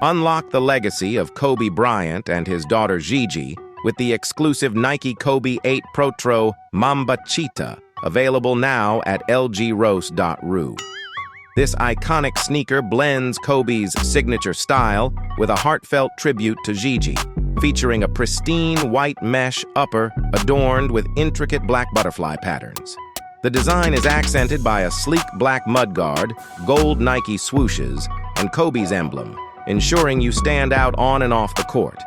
Unlock the legacy of Kobe Bryant and his daughter Gigi with the exclusive Nike Kobe 8 Protro Mambacita, available now at lgros.ru. This iconic sneaker blends Kobe's signature style with a heartfelt tribute to Gigi, featuring a pristine white mesh upper adorned with intricate black butterfly patterns. The design is accented by a sleek black mudguard, gold Nike swooshes, and Kobe's emblem, ensuring you stand out on and off the court.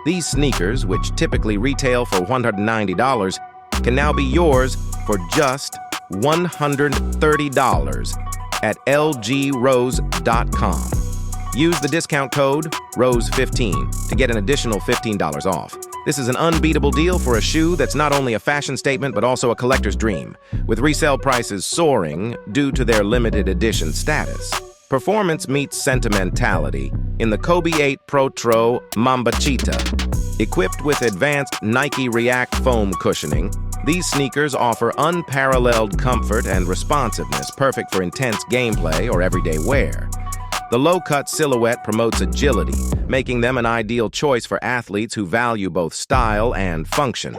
These sneakers, which typically retail for $190, can now be yours for just $130 at lgros.com. Use the discount code ROSE15 to get an additional $15 off. This is an unbeatable deal for a shoe that's not only a fashion statement but also a collector's dream, with resale prices soaring due to their limited edition status. Performance meets sentimentality in the Kobe 8 Protro Mambacita. Equipped with advanced Nike React foam cushioning, these sneakers offer unparalleled comfort and responsiveness, perfect for intense gameplay or everyday wear. The low-cut silhouette promotes agility, making them an ideal choice for athletes who value both style and function.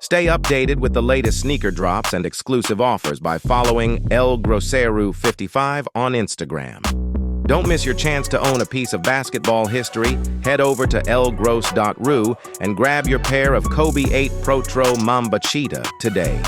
Stay updated with the latest sneaker drops and exclusive offers by following lgroseru55 on Instagram. Don't miss your chance to own a piece of basketball history. Head over to lgros.ru and grab your pair of Kobe 8 Protro Mambacita today.